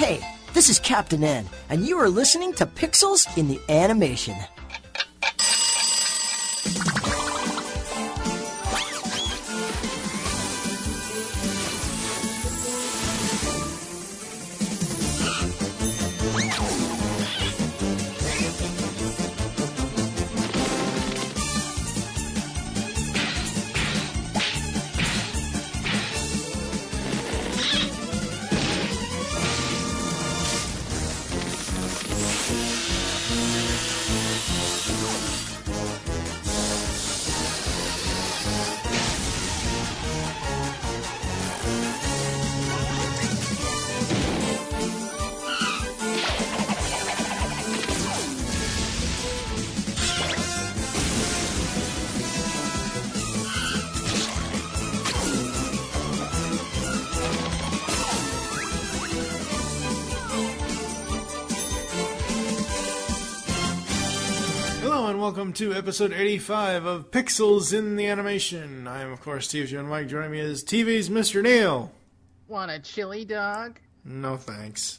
Hey, this is Captain N, and you are listening to Pixels in the Animation. Welcome to episode 85 of Pixels in the Animation. I am, of course, TV's and Mike. Joining me is TV's Mr. Neil. Want a chili dog? No, thanks.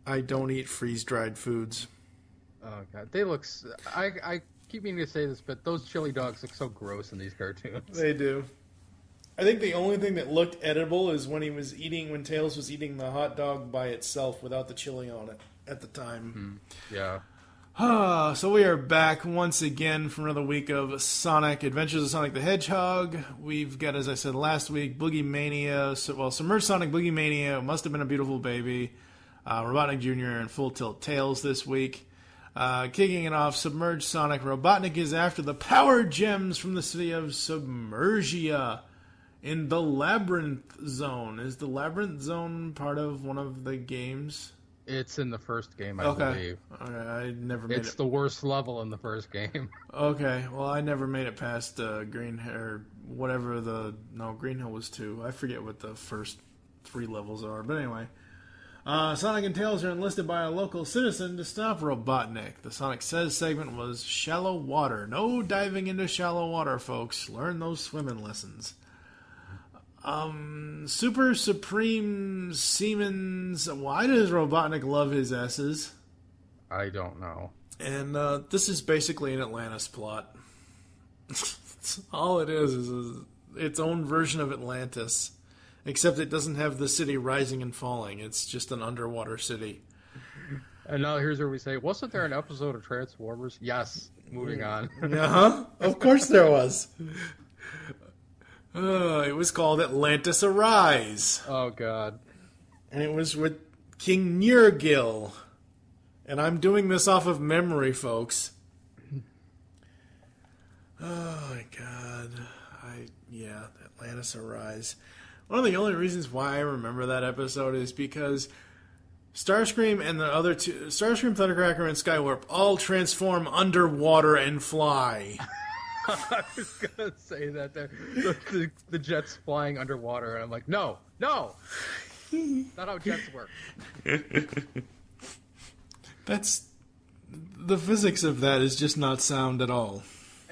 I don't eat freeze-dried foods. Oh, God. They look... I keep meaning to say this, but those chili dogs look so gross in these cartoons. They do. I think the only thing that looked edible is when when Tails was eating the hot dog by itself without the chili on it at the time. Mm-hmm. Yeah. So we are back once again for another week of Sonic, Adventures of Sonic the Hedgehog. We've got, as I said last week, Boogie Mania, Submerged Sonic, Boogie Mania, Musta Been a Beautiful Baby, Robotnik Jr., and Full Tilt Tales this week. Kicking it off, Submerged Sonic. Robotnik is after the power gems from the city of Submergia in the Labyrinth Zone. Is the Labyrinth Zone part of one of the games? It's in the first game, I believe. Okay, I never made it. It's the worst level in the first game. Okay, well, I never made it past Green Hill, whatever Green Hill was 2. I forget what the first 3 levels are, but anyway. Sonic and Tails are enlisted by a local citizen to stop Robotnik. The Sonic Says segment was shallow water. No diving into shallow water, folks. Learn those swimming lessons. Super Supreme Siemens. Why does Robotnik love his S's? I don't know. And this is basically an Atlantis plot. All it is its own version of Atlantis. Except it doesn't have the city rising and falling. It's just an underwater city. And now here's where we say, wasn't there an episode of Transformers? Yes. Moving on. Uh-huh. Of course there was. It was called Atlantis Arise. Oh, God. And it was with King Nurgil. And I'm doing this off of memory, folks. Oh, my God. Atlantis Arise. One of the only reasons why I remember that episode is because Starscream and the other two, Starscream, Thundercracker, and Skywarp, all transform underwater and fly. I was going to say that the jet's flying underwater, and I'm like, no, not how jets work. The physics of that is just not sound at all.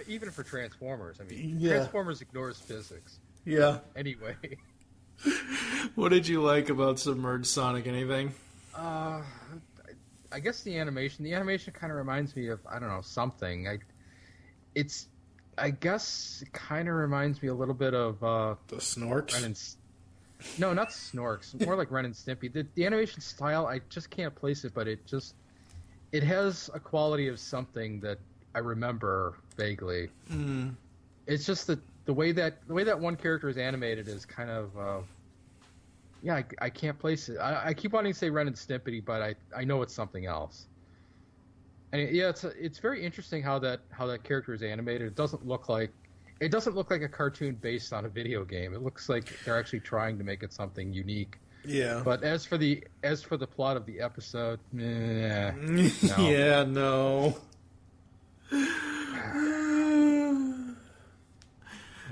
Even for Transformers. I mean, Transformers ignores physics. Yeah. Anyway. What did you like about Submerged Sonic? Anything? I guess the animation. The animation kind of reminds me of, I don't know, something. I guess it kind of reminds me a little bit of... the Snorks? No, not Snorks. More like Ren and Stimpy. The animation style, I just can't place it, but it has a quality of something that I remember vaguely. Mm. It's just that the way that one character is animated is kind of... I can't place it. I keep wanting to say Ren and Stimpy, but I know it's something else. And it's very interesting how that character is animated. It doesn't look like a cartoon based on a video game. It looks like they're actually trying to make it something unique. Yeah. But as for the plot of the episode, no. Yeah, no.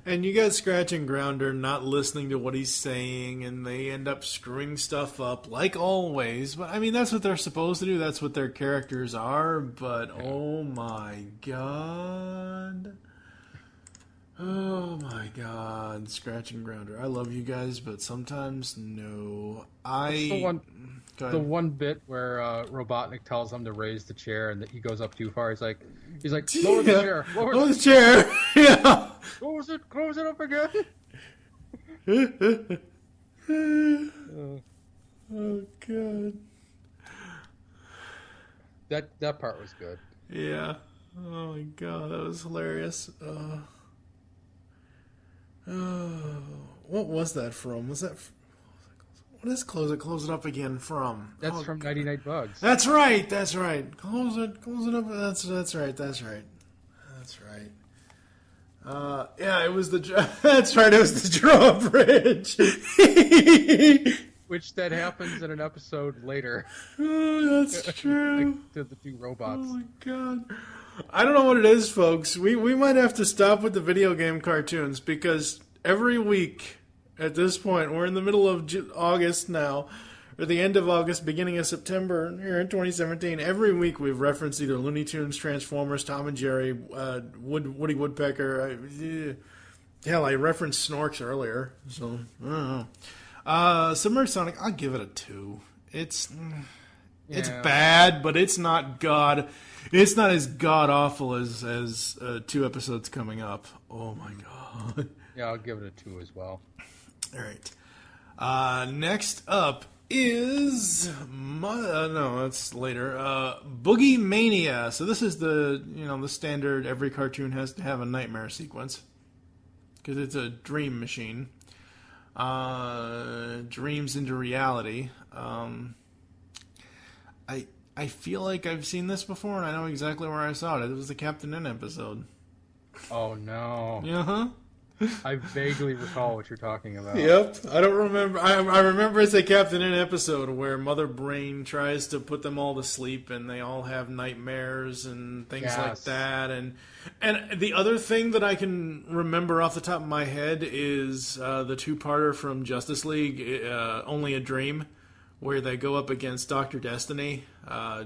And you got Scratch and Grounder not listening to what he's saying, and they end up screwing stuff up, like always. But, I mean, that's what they're supposed to do. That's what their characters are. But, oh my God. Oh my God, Scratch and Grounder. I love you guys, but sometimes no. It's the one bit where Robotnik tells him to raise the chair, and that he goes up too far. He's like, lower the chair, lower the chair. Yeah. Close it up again. Oh God. That part was good. Yeah. Oh my God, that was hilarious. What was that from? What is Close It Up Again from? That's from 99 Bugs. That's right. Close it up. That's right. Yeah, it was that's right. It was the drawbridge. Which that happens in an episode later. Oh, that's true. Like, to the two robots. Oh my God. I don't know what it is, folks. We might have to stop with the video game cartoons because every week at this point, we're in the middle of August now, or the end of August, beginning of September here in 2017. Every week we've referenced either Looney Tunes, Transformers, Tom and Jerry, Woody Woodpecker. Hell, I referenced Snorks earlier, so I don't know. Submerged Sonic, I'll give it a 2. It's bad, but it's not It's not as god awful as 2 episodes coming up. Oh my God. Yeah, I'll give it a 2 as well. All right. Next up is no, that's later. Boogie Mania. So this is the standard. Every cartoon has to have a nightmare sequence because it's a dream machine. Dreams into reality. I feel like I've seen this before, and I know exactly where I saw it. It was the Captain N episode. Oh no! Uh-huh. I vaguely recall what you're talking about. Yep, I don't remember. I remember it's a Captain N episode where Mother Brain tries to put them all to sleep, and they all have nightmares and things like that. And the other thing that I can remember off the top of my head is the 2-parter from Justice League, Only a Dream, where they go up against Dr. Destiny,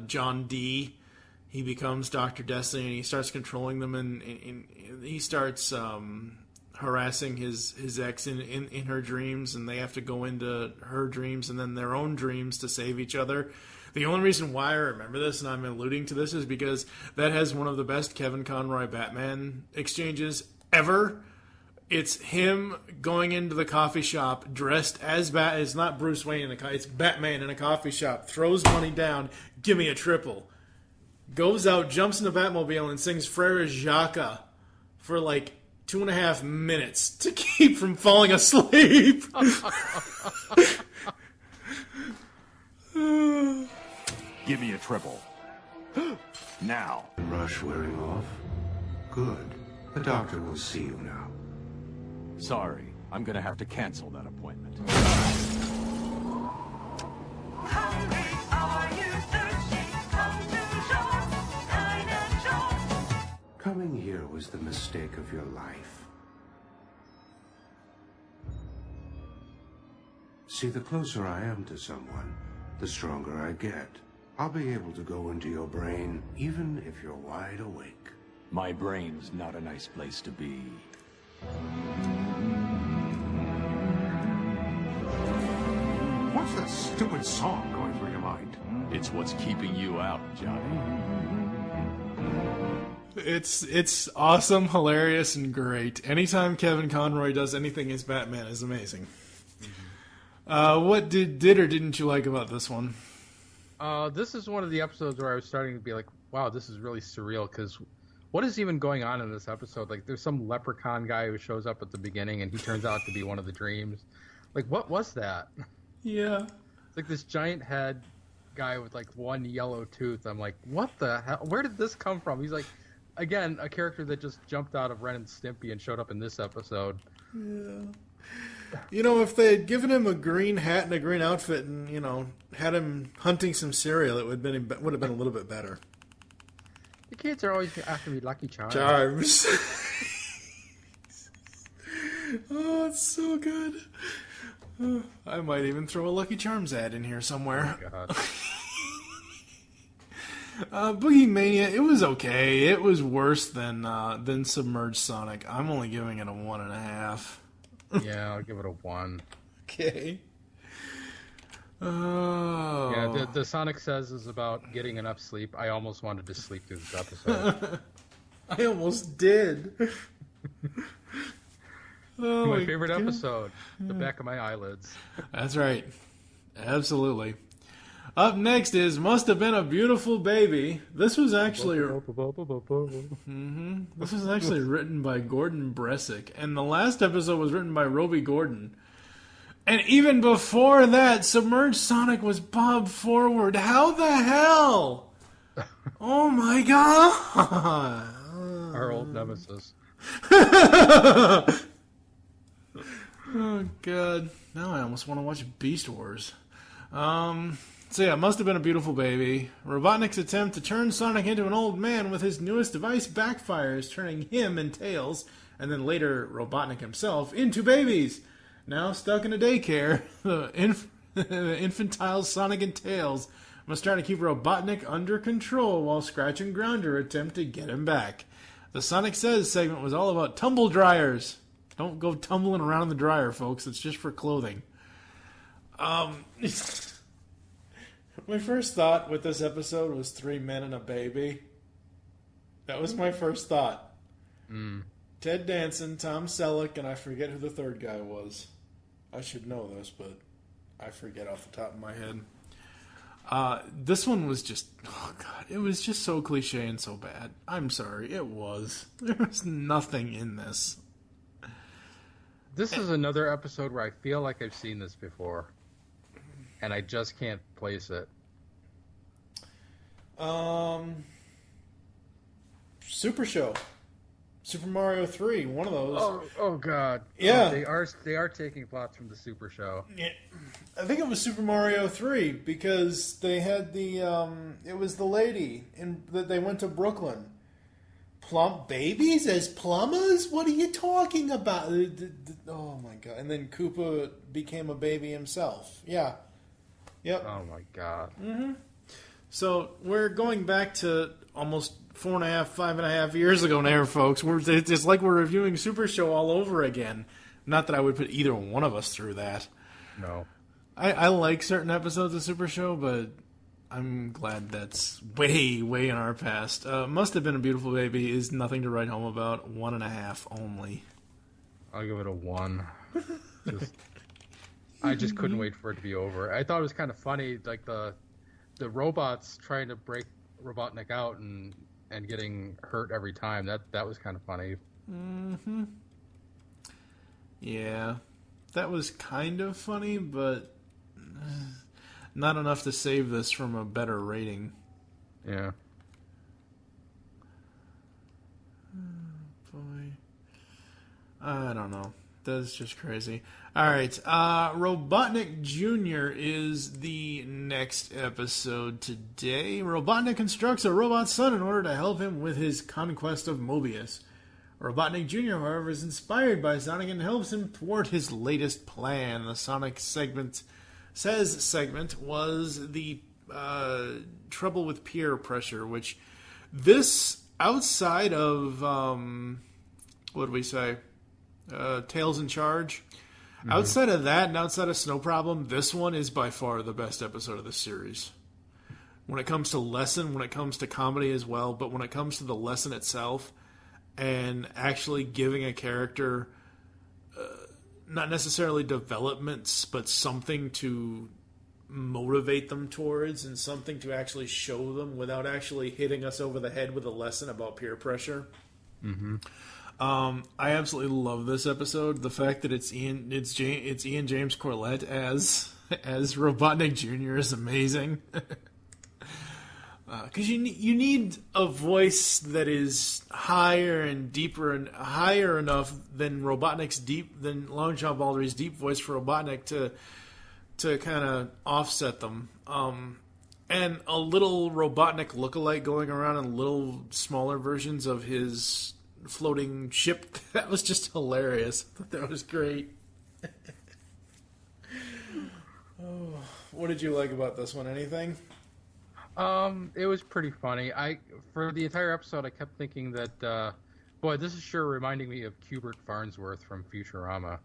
John D. He becomes Dr. Destiny, and he starts controlling them, and he starts harassing his ex in her dreams, and they have to go into her dreams and then their own dreams to save each other. The only reason why I remember this, and I'm alluding to this, is because that has one of the best Kevin Conroy Batman exchanges ever. It's him going into the coffee shop dressed as It's not Bruce Wayne it's Batman in a coffee shop. Throws money down. Give me a triple. Goes out, jumps in the Batmobile, and sings Frere Jacques for like 2.5 minutes to keep from falling asleep. Give me a triple. Now. Rush wearing off? Good. The doctor will see you now. Sorry, I'm gonna have to cancel that appointment. Hungry, are you thirsty? Come to Jones, Coming here was the mistake of your life. See, the closer I am to someone, the stronger I get. I'll be able to go into your brain, even if you're wide awake. My brain's not a nice place to be. What's that stupid song going through your mind? It's what's keeping you out, Johnny. It's awesome, hilarious, and great. Anytime Kevin Conroy does anything as Batman is amazing. What did or didn't you like about this one? This is one of the episodes where I was starting to be like, wow, this is really surreal, because what is even going on in this episode? Like, there's some leprechaun guy who shows up at the beginning, and he turns out to be one of the dreams. Like, what was that? Yeah. It's like this giant head guy with, like, one yellow tooth. I'm like, what the hell? Where did this come from? He's like, again, a character that just jumped out of Ren and Stimpy and showed up in this episode. Yeah. You know, if they had given him a green hat and a green outfit and, had him hunting some cereal, it would have been a little bit better. The kids are always after me Lucky Charms. Charms. Oh, it's so good. I might even throw a Lucky Charms ad in here somewhere. Oh, God. Boogie Mania, it was okay. It was worse than Submerged Sonic. I'm only giving it a 1.5. Yeah, I'll give it a 1. Okay. Oh. Yeah, the Sonic Says is about getting enough sleep. I almost wanted to sleep through this episode. I almost did. Oh My favorite God. episode. The back of my eyelids. That's right. Absolutely. Up next is Must Have Been a Beautiful Baby. This was actually this was actually written by Gordon Bressick, and the last episode was written by Roby Gordon. And even before that, Submerged Sonic was Bob Forward. How the hell? Oh my God. Our old nemesis. Oh God. Now I almost want to watch Beast Wars. So yeah, Must Have Been a Beautiful Baby. Robotnik's attempt to turn Sonic into an old man with his newest device backfires, turning him and Tails, and then later Robotnik himself, into babies. Now stuck in a daycare, the infantile Sonic and Tails must try to keep Robotnik under control while Scratch and Grounder attempt to get him back. The Sonic Says segment was all about tumble dryers. Don't go tumbling around in the dryer, folks. It's just for clothing. My first thought with this episode was 3 men and a baby. That was my first thought. Ted Danson, Tom Selleck, and I forget who the third guy was. I should know this, but I forget off the top of my head. This one was just, oh God, it was just so cliche and so bad. I'm sorry, it was. There was nothing in this. This is another episode where I feel like I've seen this before, and I just can't place it. Super Show. Super Mario 3, one of those. Oh God. Yeah. They are taking plots from the Super Show. Yeah. I think it was Super Mario 3 because they had the it was the lady that they went to Brooklyn. Plump babies as plumbers? What are you talking about? Oh my God. And then Koopa became a baby himself. Yeah. Yep. Oh my God. So we're going back to almost 5.5 years ago now, folks. It's like we're reviewing Super Show all over again. Not that I would put either one of us through that. No. I like certain episodes of Super Show, but I'm glad that's way, way in our past. Must Have Been a Beautiful Baby is nothing to write home about. 1.5 only. I'll give it a 1. I just couldn't wait for it to be over. I thought it was kind of funny, like the robots trying to break Robotnik out and getting hurt every time. That was kind of funny. Yeah, that was kind of funny, but not enough to save this from a better rating. Yeah. Boy, I don't know. That's just crazy. All right, Robotnik Jr. is the next episode today. Robotnik constructs a robot son in order to help him with his conquest of Mobius. Robotnik Jr., however, is inspired by Sonic and helps him thwart his latest plan. The Sonic segment was the trouble with peer pressure, which this, outside of, what do we say, Tails in Charge, outside of that and outside of Snow Problem, this one is by far the best episode of the series. When it comes to lesson, when it comes to comedy as well, but when it comes to the lesson itself and actually giving a character not necessarily developments, but something to motivate them towards and something to actually show them without actually hitting us over the head with a lesson about peer pressure. I absolutely love this episode. The fact that it's Ian James Corlett as Robotnik Jr. is amazing. Because you need a voice that is higher and deeper and higher enough than Long John Baldry's deep voice for Robotnik to kind of offset them. And a little Robotnik lookalike going around in little smaller versions of his floating ship. That was just hilarious. I thought that was great. What did you like about this one? Anything? It was pretty funny. For the entire episode, I kept thinking that, boy, this is sure reminding me of Hubert Farnsworth from Futurama,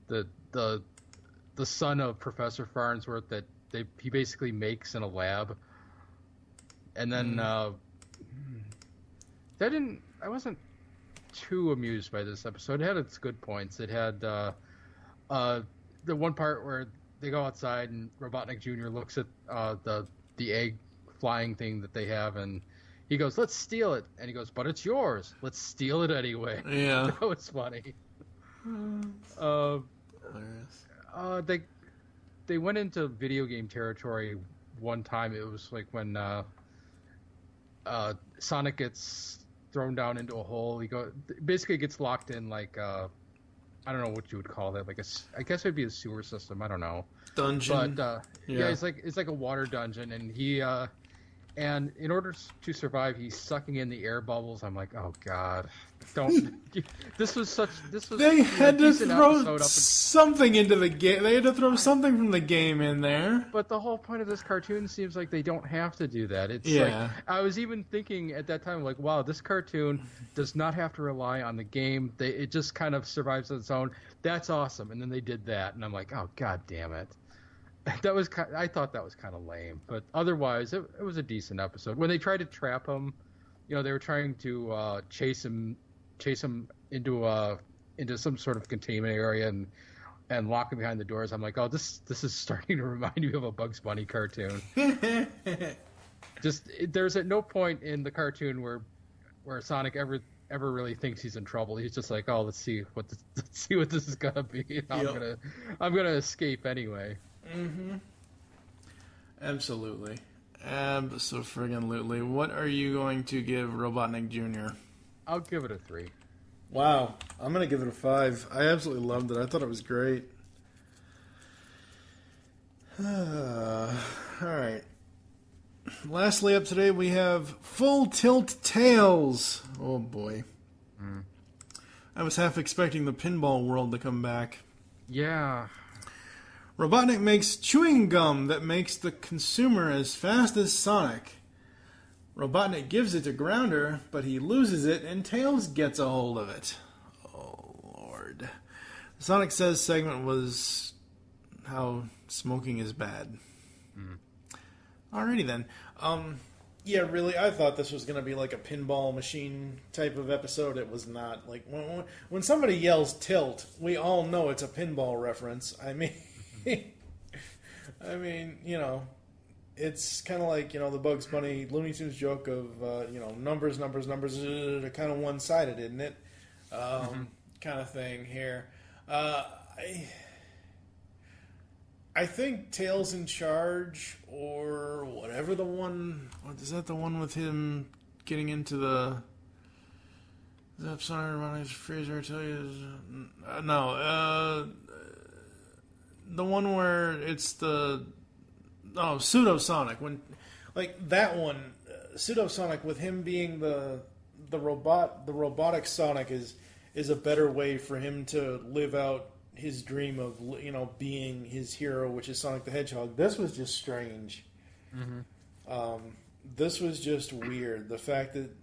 the son of Professor Farnsworth that he basically makes in a lab, and then I wasn't too amused by this episode. It had its good points. It had the one part where they go outside and Robotnik Jr. looks at the egg flying thing that they have, and he goes, "Let's steal it," and he goes, "But it's yours. Let's steal it anyway." Yeah. That was funny. They went into video game territory one time. It was like when Sonic gets thrown down into a hole. He basically gets locked in like I don't know what you would call that. Like I guess it'd be a sewer system. I don't know. Dungeon. But yeah, it's like a water dungeon, and and in order to survive, he's sucking in the air bubbles. I'm like, oh god, don't. They had to throw something into the game. They had to throw something from the game in there. But the whole point of this cartoon seems like they don't have to do that. It's like, I was even thinking at that time, like, wow, this cartoon does not have to rely on the game. It just kind of survives on its own. That's awesome. And then they did that, and I'm like, oh god damn it. I thought that was kind of lame, but otherwise it was a decent episode. When they tried to trap him, they were trying to chase him into some sort of containment area and lock him behind the doors. I'm like, oh, this is starting to remind me of a Bugs Bunny cartoon. There's at no point in the cartoon where Sonic ever really thinks he's in trouble. He's just like, oh, let's see what this is gonna be. I'm gonna escape anyway. Mm-hmm. Absolutely. Abso-friggin-lutely. What are you going to give Robotnik Jr.? I'll give it a 3. Wow. I'm going to give it a 5. I absolutely loved it. I thought it was great. Alright. Lastly up today we have Full Tilt Tales. Oh boy. I was half expecting the pinball world to come back. Yeah. Robotnik makes chewing gum that makes the consumer as fast as Sonic. Robotnik gives it to Grounder, but he loses it and Tails gets a hold of it. Oh, Lord. The Sonic Says segment was how smoking is bad. Alrighty then. Yeah, really, I thought this was going to be like a pinball machine type of episode. It was not. Like, when somebody yells tilt, we all know it's a pinball reference. I mean... it's kind of like, the Bugs Bunny Looney Tunes joke of, numbers, kind of one-sided, isn't it? Kind of thing here. I think Tails in Charge, or whatever the one... Is that the one with him getting into the... Is that Sonic Fraser? I tell you... No, the one where it's the Pseudo Sonic, when that one, Pseudo Sonic, with him being the robotic Sonic is a better way for him to live out his dream of being his hero, which is Sonic the Hedgehog. This was just strange. This was just weird. The fact that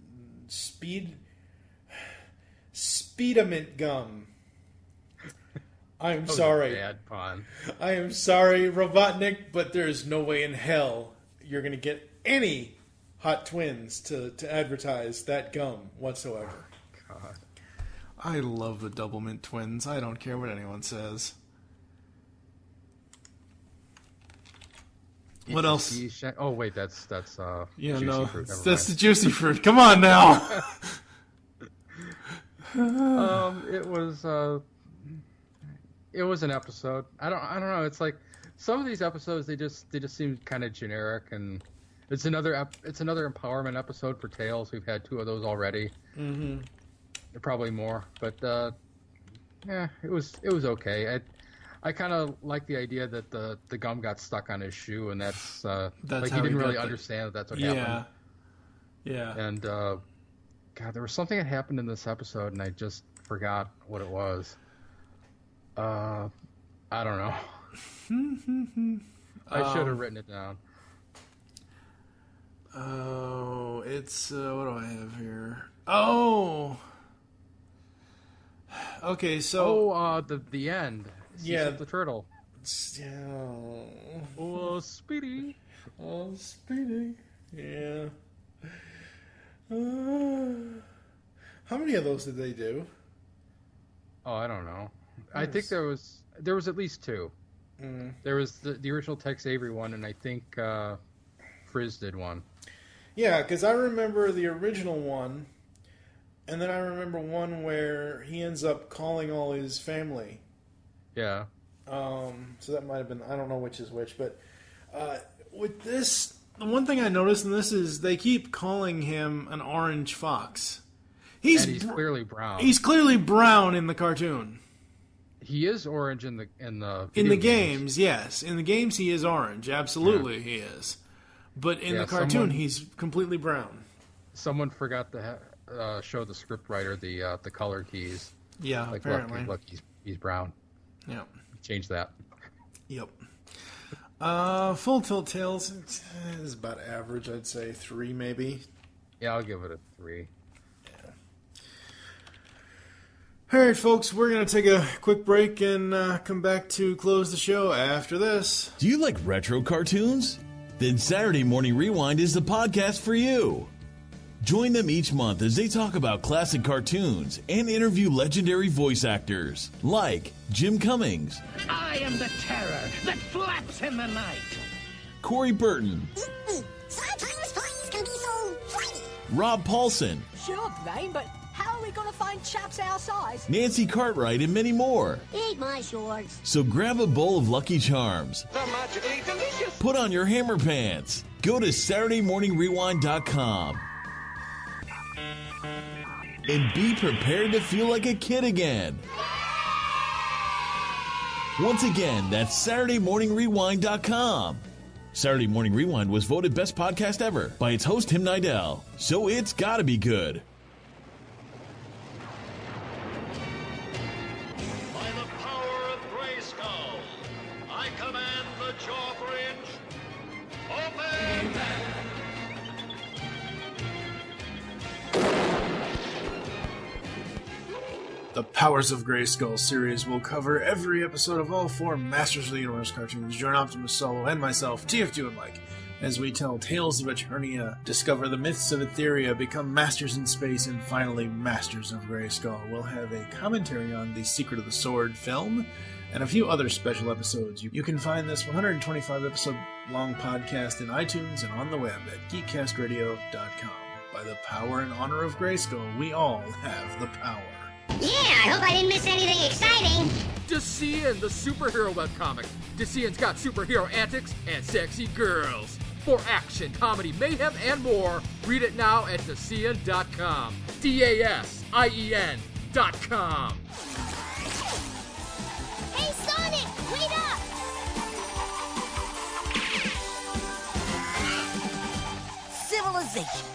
Speedamint gum. I'm sorry. Bad pun. I am sorry, Robotnik, but there's no way in hell you're going to get any Hot Twins to advertise that gum whatsoever. God. I love the Double Mint Twins. I don't care what anyone says. What else? Oh wait, that's yeah, juicy no, fruit. Never that's mind. the juicy fruit. Come on now. It was an episode. I don't know. It's like some of these episodes they just seem kind of generic, and it's another empowerment episode for Tails. We've had 2 of those already. Probably more, but yeah, it was okay. I kind of like the idea that the gum got stuck on his shoe, and that's like he didn't really understand that's what happened. Yeah. And God, there was something that happened in this episode, and I just forgot what it was. I don't know. I should have written it down. Oh, it's what do I have here? Oh, okay. So the end. Yeah. The turtle. yeah. Oh, Speedy. Oh, Speedy. Yeah. How many of those did they do? Oh, I don't know. I think there was at least 2. There was the original Tex Avery one, and I think Frizz did one. Yeah, because I remember the original one, and then I remember one where he ends up calling all his family. Yeah. So that might have been, I don't know which is which, but with this, the one thing I noticed in this is they keep calling him an orange fox. And he's clearly brown. He's clearly brown in the cartoon. He is orange in the games, yes. In the games, he is orange. Absolutely, he is. But in the cartoon, he's completely brown. Someone forgot to show the scriptwriter the color keys. Yeah, like, apparently. Look, he's brown. Yeah. Change that. Yep. Full Tilt Tales is about average, I'd say. 3, maybe. Yeah, I'll give it a 3. All right, folks, we're going to take a quick break and come back to close the show after this. Do you like retro cartoons? Then Saturday Morning Rewind is the podcast for you. Join them each month as they talk about classic cartoons and interview legendary voice actors like Jim Cummings, I am the terror that flaps in the night. Corey Burton, Sometimes flies can be so flighty. Rob Paulson, Sure, Brain, but how are we going to find chaps our size? Nancy Cartwright, and many more. Eat my shorts. So grab a bowl of Lucky Charms. The magically delicious. Put on your hammer pants. Go to SaturdayMorningRewind.com. And be prepared to feel like a kid again. Once again, that's SaturdayMorningRewind.com. Saturday Morning Rewind was voted Best Podcast Ever by its host, Tim Nidell. So it's gotta be good. By the power of Grayskull, I command the Jawbridge. Open! The Powers of Grayskull series will cover every episode of all 4 Masters of the Universe cartoons. Join Optimus Solo and myself, TF2 and Mike, as we tell tales of Eternia, discover the myths of Etheria, become masters in space, and finally Masters of Grayskull. We'll have a commentary on the Secret of the Sword film, and a few other special episodes. You can find this 125 episode long podcast in iTunes and on the web at geekcastradio.com. By the power and honor of Grayskull, we all have the power. Yeah, I hope I didn't miss anything exciting. Decian, the superhero webcomic. Decian's got superhero antics and sexy girls. For action, comedy, mayhem, and more, read it now at Decian.com. DASIEN.com. Hey, Sonic, wait up! Civilization.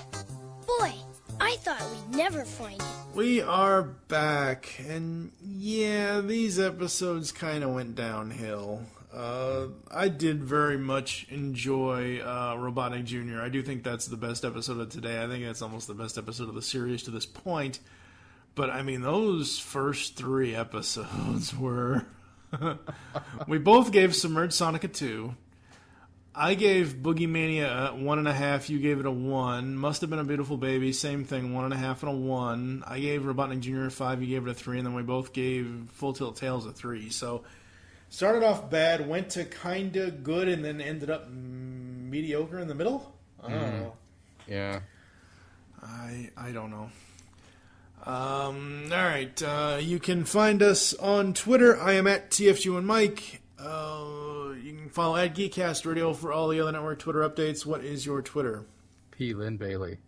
Boy, I thought we'd never find it. We are back, and yeah, these episodes kind of went downhill. I did very much enjoy Robotnik Jr. I do think that's the best episode of today. I think that's almost the best episode of the series to this point. But, I mean, those first 3 episodes were... We both gave Submerged Sonic a 2. I gave Boogie Mania a 1.5. You gave it a 1. Must Have Been a Beautiful Baby. Same thing, 1.5 and a 1. I gave Robotnik Jr. a 5. You gave it a 3. And then we both gave Full Tilt Tales a 3. So, started off bad, went to kind of good, and then ended up mediocre in the middle? I don't know. Yeah. I don't know. All right. You can find us on Twitter. I am at TF2 and Mike. You can follow at Geekcast Radio for all the other network Twitter updates. What is your Twitter? P. Lynn Bailey.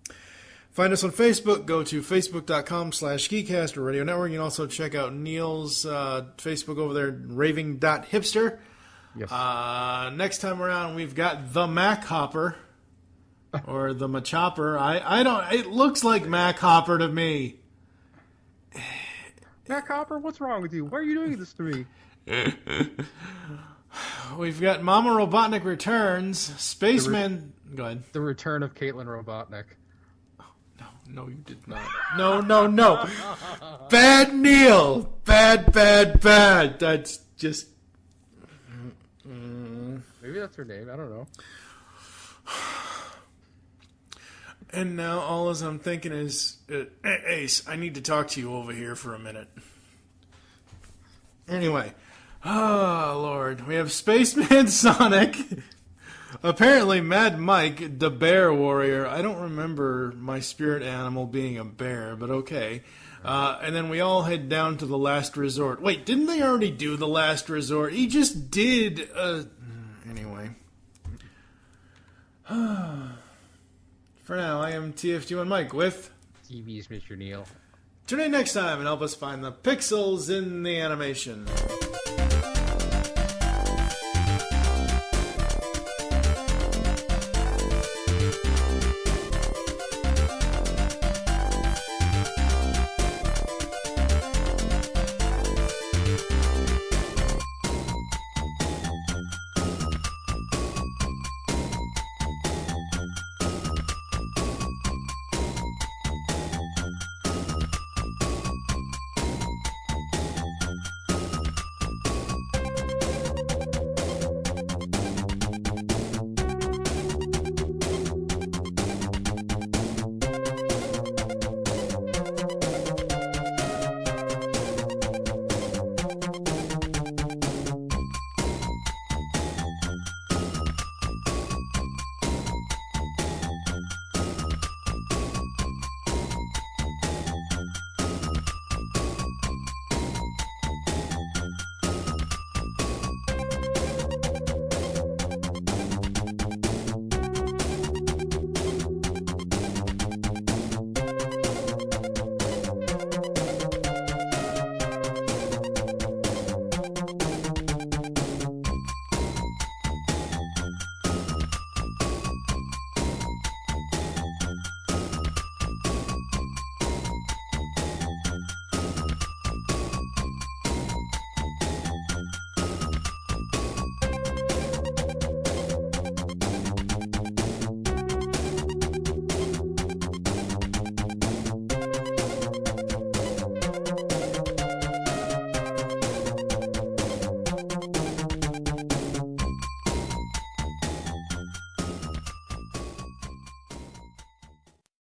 Find us on Facebook. Go to facebook.com/Geekcast or Radio Network. You can also check out Neil's Facebook over there, raving.hipster. Yes. Next time around, we've got the Mac Hopper. Or the Machopper. I don't... It looks like Mac Hopper to me. Mac Hopper, what's wrong with you? Why are you doing this to me? We've got Mama Robotnik Returns, Spaceman... Go ahead. The return of Caitlin Robotnik. No, you did not. No. Bad Neil. Bad. That's just... Maybe that's her name. I don't know. And now all as I'm thinking is, Ace, I need to talk to you over here for a minute. Anyway. Oh, Lord. We have Spaceman Sonic. Apparently, Mad Mike, the bear warrior. I don't remember my spirit animal being a bear, but okay. And then we all head down to the Last Resort. Wait, didn't they already do the Last Resort? He just did. Anyway. For now, I am TFG1 Mike with TV's Mr. Neil. Tune in next time and help us find the pixels in the animation.